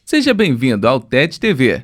Seja bem-vindo ao TED TV.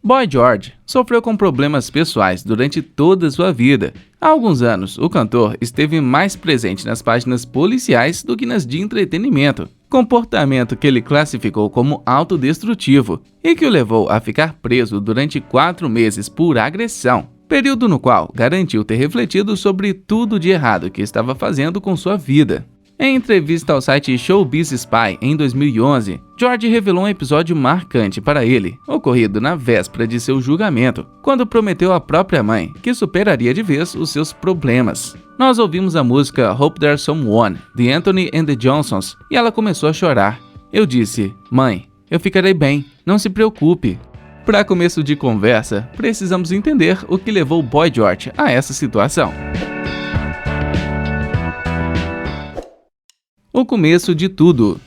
Boy George sofreu com problemas pessoais durante toda a sua vida. Há alguns anos, o cantor esteve mais presente nas páginas policiais do que nas de entretenimento, comportamento que ele classificou como autodestrutivo e que o levou a ficar preso durante 4 meses por agressão, período no qual garantiu ter refletido sobre tudo de errado que estava fazendo com sua vida. Em entrevista ao site Showbiz Spy em 2011, George revelou um episódio marcante para ele, ocorrido na véspera de seu julgamento, quando prometeu à própria mãe que superaria de vez os seus problemas. Nós ouvimos a música Hope There's Someone, de Anthony and the Johnsons, e ela começou a chorar. Eu disse, mãe, eu ficarei bem, não se preocupe. Para começo de conversa, precisamos entender o que levou Boy George a essa situação. O começo de tudo.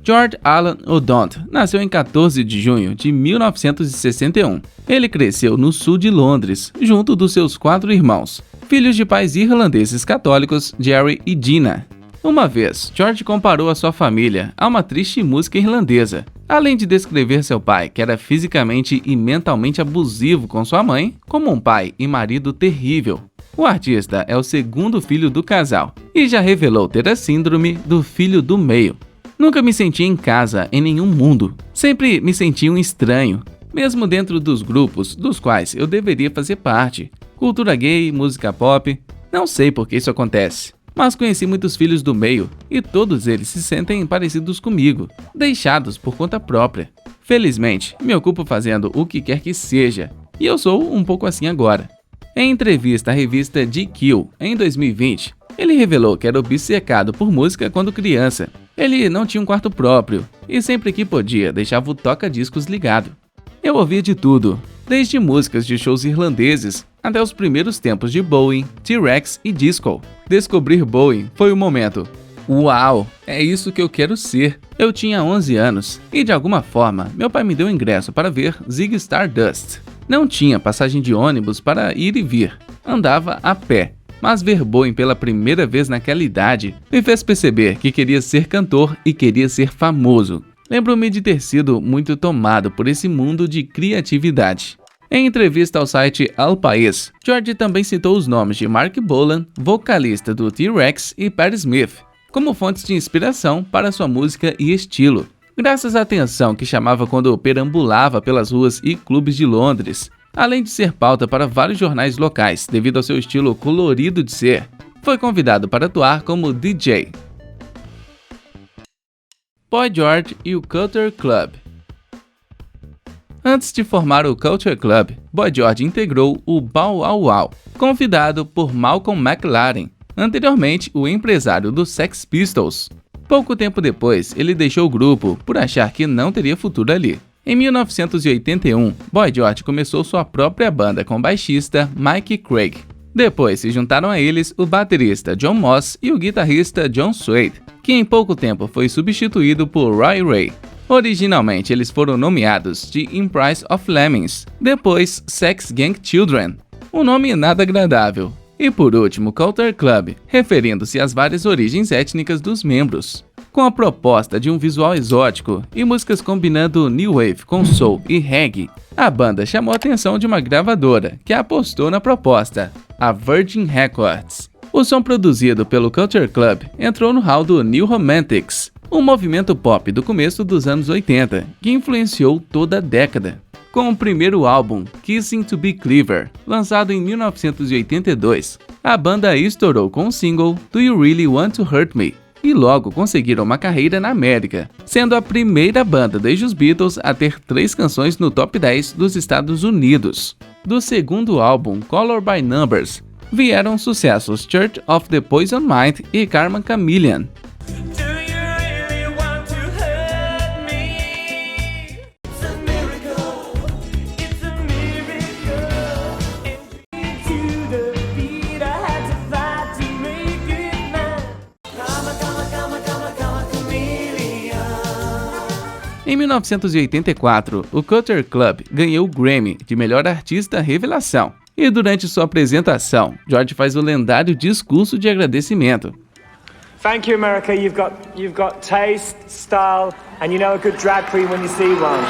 George Alan O'Donnell nasceu em 14 de junho de 1961. Ele cresceu no sul de Londres, junto dos seus 4 irmãos, filhos de pais irlandeses católicos, Jerry e Gina. Uma vez, George comparou a sua família a uma triste música irlandesa, além de descrever seu pai, que era fisicamente e mentalmente abusivo com sua mãe, como um pai e marido terrível. O artista é o segundo filho do casal e já revelou ter a síndrome do filho do meio. Nunca me senti em casa em nenhum mundo. Sempre me senti um estranho, mesmo dentro dos grupos dos quais eu deveria fazer parte. Cultura gay, música pop, não sei por que isso acontece. Mas conheci muitos filhos do meio e todos eles se sentem parecidos comigo, deixados por conta própria. Felizmente, me ocupo fazendo o que quer que seja e eu sou um pouco assim agora. Em entrevista à revista GQ, em 2020, ele revelou que era obcecado por música quando criança. Ele não tinha um quarto próprio e sempre que podia deixava o toca-discos ligado. Eu ouvia de tudo, desde músicas de shows irlandeses até os primeiros tempos de Bowie, T-Rex e disco. Descobrir Bowie foi o momento. Uau, é isso que eu quero ser. Eu tinha 11 anos e de alguma forma meu pai me deu ingresso para ver Ziggy Stardust. Não tinha passagem de ônibus para ir e vir, andava a pé, mas ver Bowie pela primeira vez naquela idade me fez perceber que queria ser cantor e queria ser famoso. Lembro-me de ter sido muito tomado por esse mundo de criatividade. Em entrevista ao site Al País, George também citou os nomes de Mark Bolan, vocalista do T-Rex, e Patti Smith, como fontes de inspiração para sua música e estilo. Graças à atenção que chamava quando perambulava pelas ruas e clubes de Londres, além de ser pauta para vários jornais locais devido ao seu estilo colorido de ser, foi convidado para atuar como DJ. Boy George e o Culture Club. Antes de formar o Culture Club, Boy George integrou o Bow Wow Wow, convidado por Malcolm McLaren, anteriormente o empresário dos Sex Pistols. Pouco tempo depois, ele deixou o grupo por achar que não teria futuro ali. Em 1981, Boy George começou sua própria banda com o baixista Mike Craig. Depois se juntaram a eles o baterista John Moss e o guitarrista John Suede, que em pouco tempo foi substituído por Roy Ray. Originalmente eles foram nomeados de Emprise of Lemmings, depois Sex Gang Children, um nome nada agradável. E por último, Culture Club, referindo-se às várias origens étnicas dos membros. Com a proposta de um visual exótico e músicas combinando new wave com soul e reggae, a banda chamou a atenção de uma gravadora que apostou na proposta, a Virgin Records. O som produzido pelo Culture Club entrou no hall do New Romantics, um movimento pop do começo dos anos 80 que influenciou toda a década. Com o primeiro álbum, Kissing to Be Clever, lançado em 1982, a banda estourou com o single Do You Really Want to Hurt Me? E logo conseguiram uma carreira na América, sendo a primeira banda desde os Beatles a ter 3 canções no top 10 dos Estados Unidos. Do segundo álbum, Color by Numbers, vieram sucessos Church of the Poison Mind e Karma Chameleon. Em 1984, o Culture Club ganhou o Grammy de Melhor Artista Revelação. E durante sua apresentação, George faz o lendário discurso de agradecimento. Thank you, America. You've got taste, style and you know a good drag queen when you see one.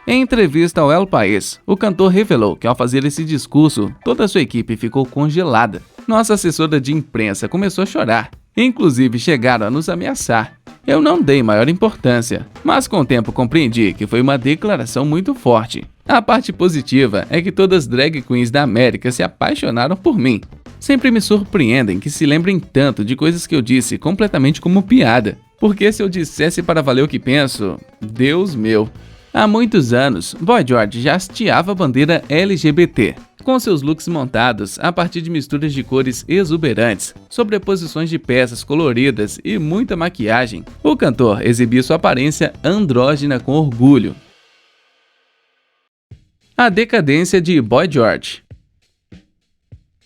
Em entrevista ao El País, o cantor revelou que ao fazer esse discurso, toda a sua equipe ficou congelada. Nossa assessora de imprensa começou a chorar, inclusive chegaram a nos ameaçar. Eu não dei maior importância, mas com o tempo compreendi que foi uma declaração muito forte. A parte positiva é que todas as drag queens da América se apaixonaram por mim. Sempre me surpreendem que se lembrem tanto de coisas que eu disse completamente como piada. Porque se eu dissesse para valer o que penso, Deus meu. Há muitos anos, Boy George já hasteava a bandeira LGBT, com seus looks montados a partir de misturas de cores exuberantes, sobreposições de peças coloridas e muita maquiagem. O cantor exibia sua aparência andrógina com orgulho. A decadência de Boy George.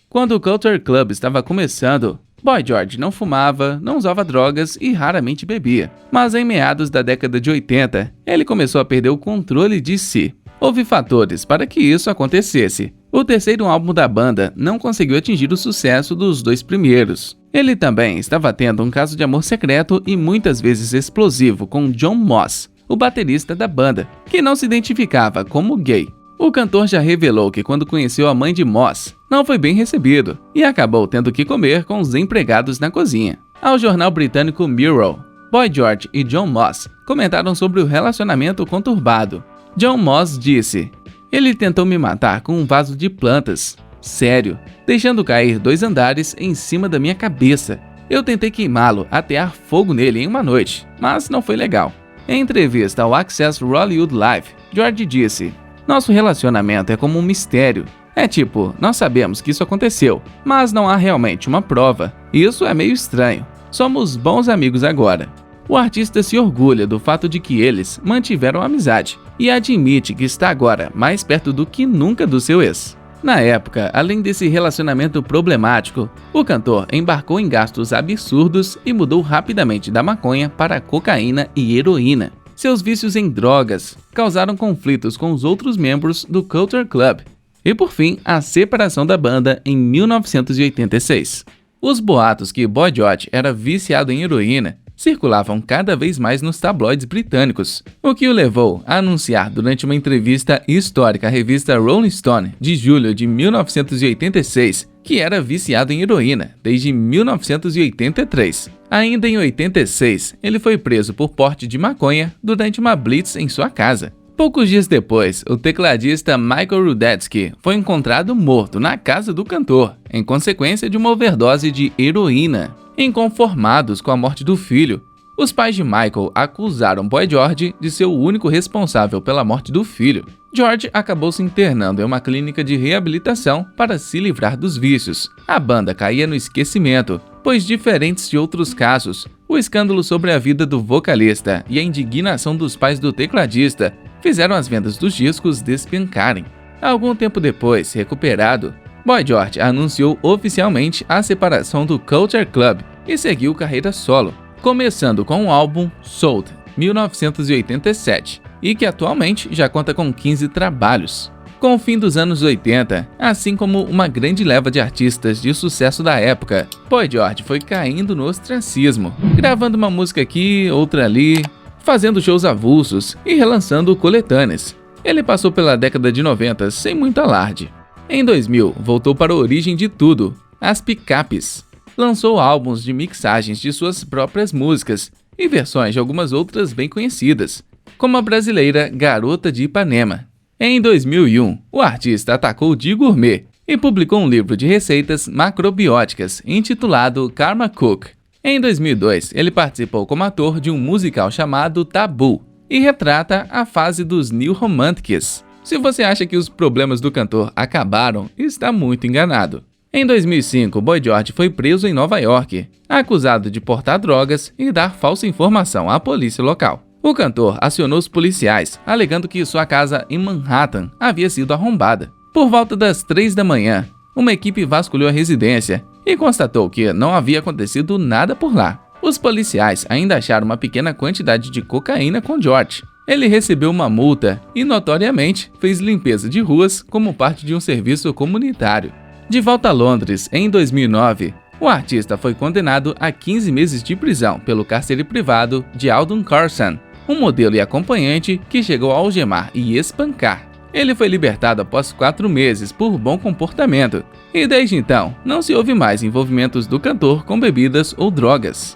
Quando o Culture Club estava começando, Boy George não fumava, não usava drogas e raramente bebia. Mas em meados da década de 80, ele começou a perder o controle de si. Houve fatores para que isso acontecesse. O terceiro álbum da banda não conseguiu atingir o sucesso dos dois primeiros. Ele também estava tendo um caso de amor secreto e muitas vezes explosivo com John Moss, o baterista da banda, que não se identificava como gay. O cantor já revelou que quando conheceu a mãe de Moss, não foi bem recebido e acabou tendo que comer com os empregados na cozinha. Ao jornal britânico Mirror, Boy George e John Moss comentaram sobre o relacionamento conturbado. John Moss disse: "Ele tentou me matar com um vaso de plantas. Sério, deixando cair 2 andares em cima da minha cabeça. Eu tentei queimá-lo, atear fogo nele em uma noite, mas não foi legal." Em entrevista ao Access Hollywood Live, George disse: "Nosso relacionamento é como um mistério. É tipo, nós sabemos que isso aconteceu, mas não há realmente uma prova. Isso é meio estranho. Somos bons amigos agora." O artista se orgulha do fato de que eles mantiveram a amizade e admite que está agora mais perto do que nunca do seu ex. Na época, além desse relacionamento problemático, o cantor embarcou em gastos absurdos e mudou rapidamente da maconha para a cocaína e heroína. Seus vícios em drogas causaram conflitos com os outros membros do Culture Club e, por fim, a separação da banda em 1986. Os boatos que Boy George era viciado em heroína circulavam cada vez mais nos tabloides britânicos, o que o levou a anunciar durante uma entrevista histórica à revista Rolling Stone de julho de 1986 que era viciado em heroína desde 1983. Ainda em 86, ele foi preso por porte de maconha durante uma blitz em sua casa. Poucos dias depois, o tecladista Michael Rudetsky foi encontrado morto na casa do cantor, em consequência de uma overdose de heroína. Inconformados com a morte do filho, os pais de Michael acusaram Boy George de ser o único responsável pela morte do filho. George acabou se internando em uma clínica de reabilitação para se livrar dos vícios. A banda caía no esquecimento, pois, diferentes de outros casos, o escândalo sobre a vida do vocalista e a indignação dos pais do tecladista fizeram as vendas dos discos despencarem. Algum tempo depois, recuperado, Boy George anunciou oficialmente a separação do Culture Club e seguiu carreira solo, começando com o álbum Sold, 1987, e que atualmente já conta com 15 trabalhos. Com o fim dos anos 80, assim como uma grande leva de artistas de sucesso da época, Boy George foi caindo no ostracismo, gravando uma música aqui, outra ali, fazendo shows avulsos e relançando coletâneas. Ele passou pela década de 90 sem muito alarde. Em 2000, voltou para a origem de tudo, as picapes. Lançou álbuns de mixagens de suas próprias músicas e versões de algumas outras bem conhecidas, como a brasileira Garota de Ipanema. Em 2001, o artista atacou de gourmet e publicou um livro de receitas macrobióticas intitulado Karma Cook. Em 2002, ele participou como ator de um musical chamado Tabu e retrata a fase dos New Romantics. Se você acha que os problemas do cantor acabaram, está muito enganado. Em 2005, Boy George foi preso em Nova York, acusado de portar drogas e dar falsa informação à polícia local. O cantor acionou os policiais, alegando que sua casa em Manhattan havia sido arrombada. Por volta das 3 da manhã, uma equipe vasculhou a residência e constatou que não havia acontecido nada por lá. Os policiais ainda acharam uma pequena quantidade de cocaína com George. Ele recebeu uma multa e, notoriamente, fez limpeza de ruas como parte de um serviço comunitário. De volta a Londres, em 2009, O artista foi condenado a 15 meses de prisão pelo cárcere privado de Aldon Carson, um modelo e acompanhante que chegou a algemar e espancar. Ele foi libertado após 4 meses por bom comportamento, e desde então não se houve mais envolvimentos do cantor com bebidas ou drogas.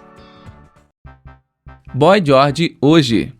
Boy George hoje.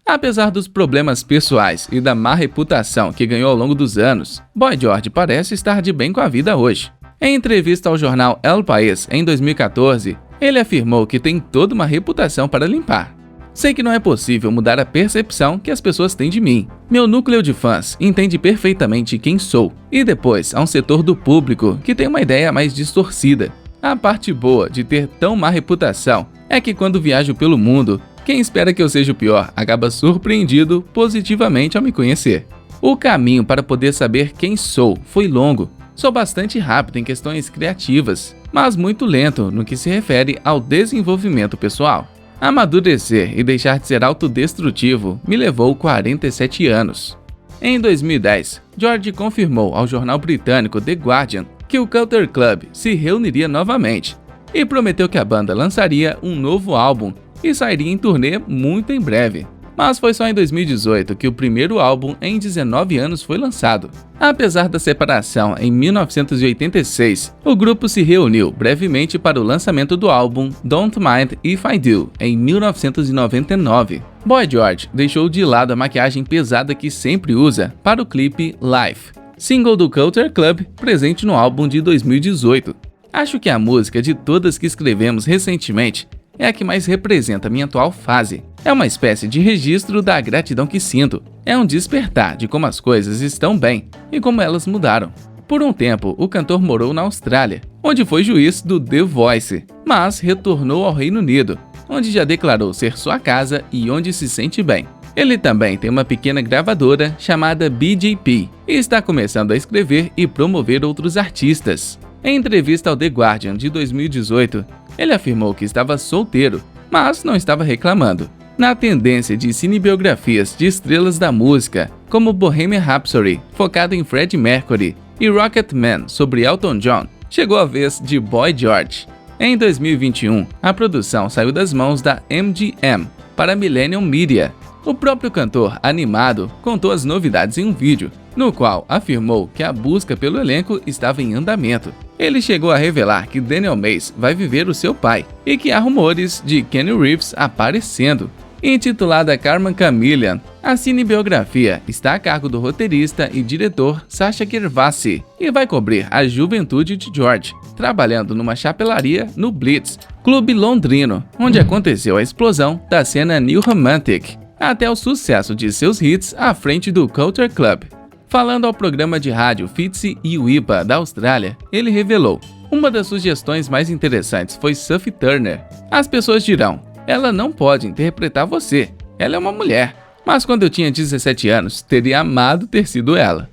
Apesar dos problemas pessoais e da má reputação que ganhou ao longo dos anos, Boy George parece estar de bem com a vida hoje. Em entrevista ao jornal El País em 2014, ele afirmou que tem toda uma reputação para limpar. Sei que não é possível mudar a percepção que as pessoas têm de mim. Meu núcleo de fãs entende perfeitamente quem sou. E depois há um setor do público que tem uma ideia mais distorcida. A parte boa de ter tão má reputação é que quando viajo pelo mundo, quem espera que eu seja o pior acaba surpreendido positivamente ao me conhecer. O caminho para poder saber quem sou foi longo. Sou bastante rápido em questões criativas, mas muito lento no que se refere ao desenvolvimento pessoal. Amadurecer e deixar de ser autodestrutivo me levou 47 anos. Em 2010, George confirmou ao jornal britânico The Guardian que o Culture Club se reuniria novamente e prometeu que a banda lançaria um novo álbum e sairia em turnê muito em breve. Mas foi só em 2018 que o primeiro álbum em 19 anos foi lançado. Apesar da separação em 1986, o grupo se reuniu brevemente para o lançamento do álbum Don't Mind If I Do, em 1999. Boy George deixou de lado a maquiagem pesada que sempre usa para o clipe Life, single do Culture Club presente no álbum de 2018. Acho que a música de todas que escrevemos recentemente é a que mais representa minha atual fase. É uma espécie de registro da gratidão que sinto. É um despertar de como as coisas estão bem e como elas mudaram. Por um tempo, o cantor morou na Austrália, onde foi juiz do The Voice, mas retornou ao Reino Unido, onde já declarou ser sua casa e onde se sente bem. Ele também tem uma pequena gravadora chamada BJP e está começando a escrever e promover outros artistas. Em entrevista ao The Guardian de 2018, ele afirmou que estava solteiro, mas não estava reclamando. Na tendência de cinebiografias de estrelas da música, como Bohemian Rhapsody, focado em Freddie Mercury, e Rocketman, sobre Elton John, chegou a vez de Boy George. Em 2021, a produção saiu das mãos da MGM para Millennium Media. O próprio cantor, animado, contou as novidades em um vídeo, no qual afirmou que a busca pelo elenco estava em andamento. Ele chegou a revelar que Daniel Mays vai viver o seu pai e que há rumores de Keanu Reeves aparecendo. Intitulada Karma Chameleon, a cinebiografia está a cargo do roteirista e diretor Sasha Gervasi e vai cobrir a juventude de George, trabalhando numa chapelaria no Blitz, clube londrino, onde aconteceu a explosão da cena New Romantic, até o sucesso de seus hits à frente do Culture Club. Falando ao programa de rádio Fitzy e Wipa da Austrália, ele revelou: uma das sugestões mais interessantes foi Sophie Turner. As pessoas dirão, ela não pode interpretar você, ela é uma mulher. Mas quando eu tinha 17 anos, teria amado ter sido ela.